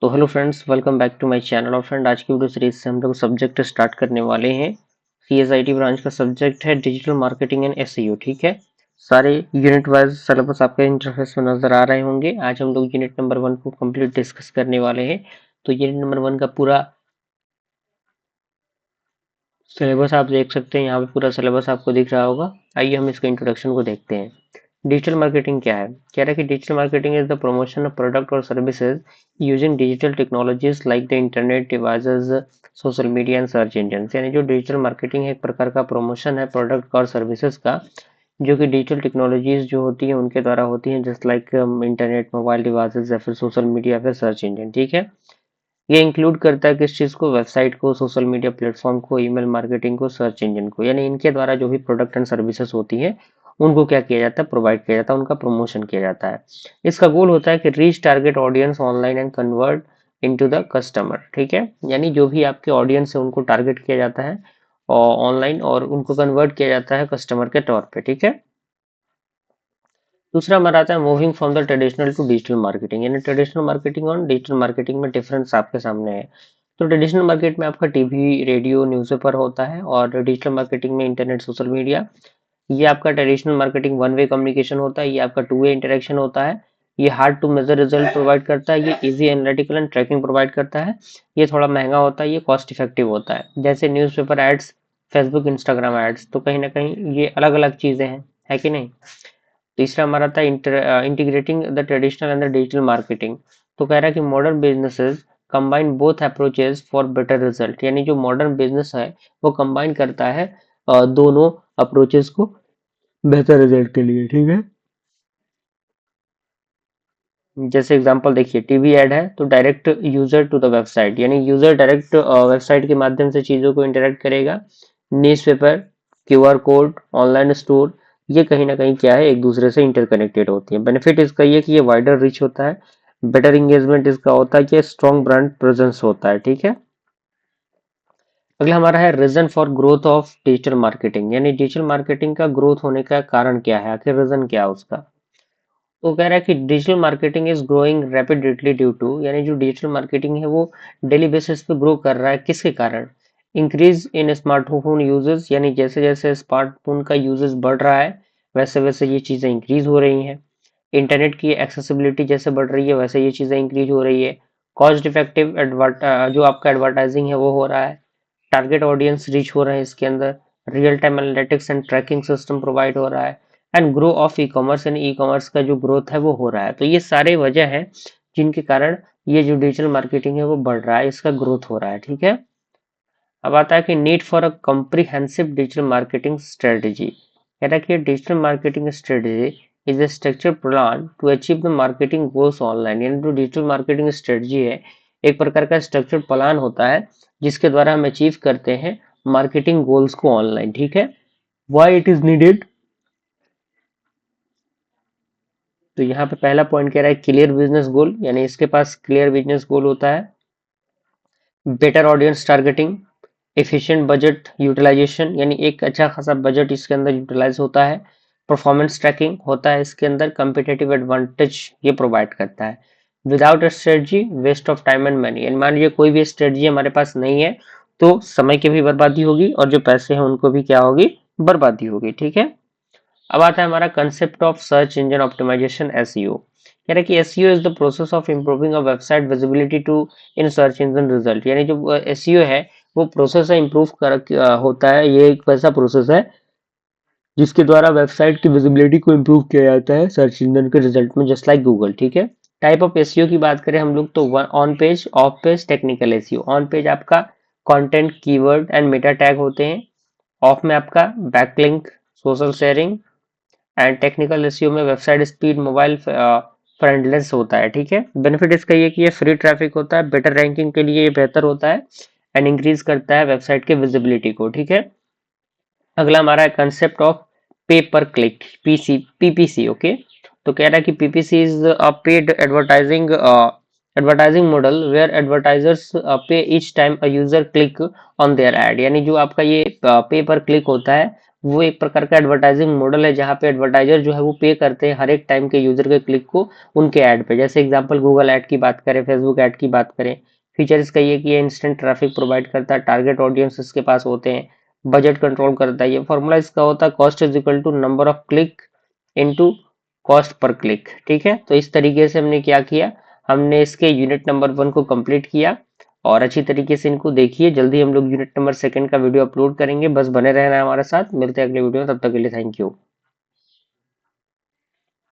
तो hello friends, welcome back to my channel. और friend, आज की वीडियो सीरीज से हम लोग सब्जेक्ट स्टार्ट करने वाले हैं। सीएसआईटी ब्रांच का सब्जेक्ट है डिजिटल मार्केटिंग एंड एसईओ। ठीक है, सारे यूनिट वाइज सिलेबस आपके इंटरफेस में नजर आ रहे होंगे। आज हम लोग यूनिट नंबर 1 को कंप्लीट डिस्कस करने वाले हैं। तो यूनिट नंबर 1 का पूरा सिलेबस आप देख सकते हैं, यहाँ पे पूरा सिलेबस आपको दिख रहा होगा। आइए हम इसके इंट्रोडक्शन को देखते हैं। डिजिटल मार्केटिंग क्या है? कह रहा है कि digital marketing is the promotion of product और services using digital technologies like the internet, devices, social media and search engine. यानी जो डिजिटल मार्केटिंग है, एक प्रकार का प्रमोशन है प्रोडक्ट और सर्विसेज का, जो कि डिजिटल टेक्नोलॉजीज जो होती हैं उनके द्वारा होती हैं, just like internet, mobile devices या फिर सोशल मीडिया या फिर सर्च इंजन। ठीक है, ये इंक्लूड करता है किस चीज को? वेबसाइट को, सोशल मीडिया प्लेटफॉर्म को, ईमेल मार्केटिंग को, सर्च इंजन को। यानी इनके द्वारा जो भी प्रोडक्ट एंड सर्विसेज होती है उनको क्या किया जाता है? प्रोवाइड किया जाता है, उनका प्रमोशन किया जाता है। इसका गोल होता है कि reach target audience online and convert into the customer. ठीक है, यानी जो भी आपके ऑडियंस है उनको टारगेट किया जाता है और ऑनलाइन, और उनको कन्वर्ट किया जाता है कस्टमर के तौर पे। ठीक है, दूसरा हमारा आता है moving from the traditional to digital marketing. यानी ट्रेडिशनल मार्केटिंग और डिजिटल मार्केटिंग में डिफरेंस आपके सामने है। तो ट्रेडिशनल मार्केट में आपका टीवी, रेडियो, न्यूज़पेपर होता है, और डिजिटल मार्केटिंग में इंटरनेट, सोशल मीडिया। ये आपका traditional marketing one way communication होता है, ये आपका टू वे इंटरेक्शन होता है। ये hard to measure result provide करता है, ये easy analytical and tracking provide करता है। ये थोड़ा महंगा होता है, ये कॉस्ट इफेक्टिव होता है। जैसे newspaper ads, Facebook, Instagram ads, तो कहीं ना कहीं ये अलग अलग चीजें हैं, है कि नहीं? तीसरा हमारा था integrating the traditional and the digital marketing. तो कह रहा है कि modern businesses combine both approaches for better result. यानी जो मॉडर्न बिजनेस है वो कंबाइन करता है दोनों अप्रोचेस को बेहतर रिजल्ट के लिए। ठीक है, जैसे एग्जांपल देखिए, टीवी ऐड है तो direct user to the website, यानी यूजर डायरेक्ट वेबसाइट के माध्यम से चीजों को इंटरेक्ट करेगा। Newspaper, QR code, online store, ये कहीं ना कहीं क्या है, एक दूसरे से इंटरकनेक्टेड होती है। बेनिफिट इसका ये कि ये वाइडर रीच होता है, बेटर इंगेजमेंट इसका होता है कि स्ट्रॉन्ग ब्रांड प्रेजेंस होता है। ठीक है, अगला हमारा है reason for growth of digital marketing. यानी डिजिटल मार्केटिंग का ग्रोथ होने का कारण क्या है, आखिर रीजन क्या है उसका? वो कह रहा है कि digital marketing is growing rapidly due to, यानी जो डिजिटल मार्केटिंग है वो डेली बेसिस पे ग्रो कर रहा है। किसके कारण? इंक्रीज इन स्मार्टफोन यूजेस, यानी जैसे जैसे स्मार्टफोन का यूजेस बढ़ रहा है वैसे वैसे ये चीजें इंक्रीज हो रही हैं। इंटरनेट की एक्सेसिबिलिटी जैसे बढ़ रही है वैसे ये चीजें इंक्रीज हो रही है। कॉस्ट इफेक्टिव जो आपका एडवर्टाइजिंग है वो हो रहा है। टारगेट ऑडियंस रीच हो रहे हैं इसके अंदर। Real time analytics and tracking system provide हो रहा है। And grow of e commerce, यानी ई कॉमर्स का जो ग्रोथ है वो हो रहा है। तो ये सारे वजह हैं जिनके कारण ये जो डिजिटल मार्केटिंग है वो बढ़ रहा है, इसका ग्रोथ हो रहा है। ठीक है, अब आता है कि need for a comprehensive digital marketing strategy. कह रहा है कि digital marketing strategy is a structure plan to achieve the marketing goals online. यानी जो डिजिटल मार्केटिंग स्ट्रेटजी है, एक प्रकार का स्ट्रक्चर प्लान होता है जिसके द्वारा हम अचीव करते हैं मार्केटिंग गोल्स को ऑनलाइन। ठीक है, व्हाई इट इज नीडेड? तो यहाँ पे पहला पॉइंट कह रहा है क्लियर बिजनेस गोल, यानी इसके पास क्लियर बिजनेस गोल होता है। Better audience targeting, efficient budget utilisation, यानी एक अच्छा खासा बजट इसके अंदर यूटिलाइज होता है। परफॉर्मेंस ट्रैकिंग होता है इसके अंदर। कंपिटेटिव एडवांटेज ये प्रोवाइड करता है। Without a strategy waste of time and money, यानी मान लीजिए कोई भी स्ट्रेटजी हमारे पास नहीं है तो समय की भी बर्बादी होगी और जो पैसे हैं उनको भी क्या होगी? बर्बादी होगी। ठीक है, अब आता है हमारा concept of search engine optimisation, SEO. कह रहा है कि SEO is the process of improving a website visibility to in search engine result. यानी जो एसईओ है वो प्रोसेस है, इंप्रूव होता है। ये एक वैसा प्रोसेस है जिसके द्वारा वेबसाइट की विजिबिलिटी को इंप्रूव किया जाता है सर्च इंजन के रिजल्ट में, जस्ट लाइक गूगल। ठीक है, टाइप ऑफ एसईओ की बात करें हम लोग तो on page, off page, technical SEO. On page आपका content, keyword and meta tag होते हैं। ऑफ में आपका backlink, social sharing and technical SEO में वेबसाइट स्पीड, मोबाइल फ्रेंडलेस होता है। ठीक है, बेनिफिट इसका ये कि ये फ्री ट्रैफिक होता है, बेटर रैंकिंग के लिए ये बेहतर होता है एंड इंक्रीज करता है वेबसाइट के विजिबिलिटी को। ठीक है, अगला हमारा है कंसेप्ट ऑफ पे पर क्लिक, पीपीसी। ओके, तो कह रहा है कि PPC is a paid advertising model where advertisers pay each time a user click on their ad. यानी जो आपका ये पे पर क्लिक होता है वो एक प्रकार का एडवर्टाइजिंग मॉडल है जहाँ पे एडवर्टाइजर जो है वो पे करते हैं हर एक टाइम के यूजर के क्लिक को उनके ऐड पे। जैसे एग्जांपल गूगल ऐड की बात करें, फेसबुक ऐड की बात करें। फीचर इसका ये कि ये इंस्टेंट ट्रैफिक प्रोवाइड करता है, टारगेट ऑडियंस इसके पास होते हैं, बजट कंट्रोल करता है। ये फॉर्मूला इसका होता है cost is equal to number of click into cost per click. ठीक है, तो इस तरीके से हमने क्या किया, हमने इसके यूनिट नंबर 1 को कंप्लीट किया और अच्छी तरीके से इनको देखिए। जल्दी हम लोग यूनिट नंबर 2 का वीडियो अपलोड करेंगे, बस बने रहना है हमारे साथ। मिलते हैं अगले वीडियो में, तब तक के लिए थैंक यू।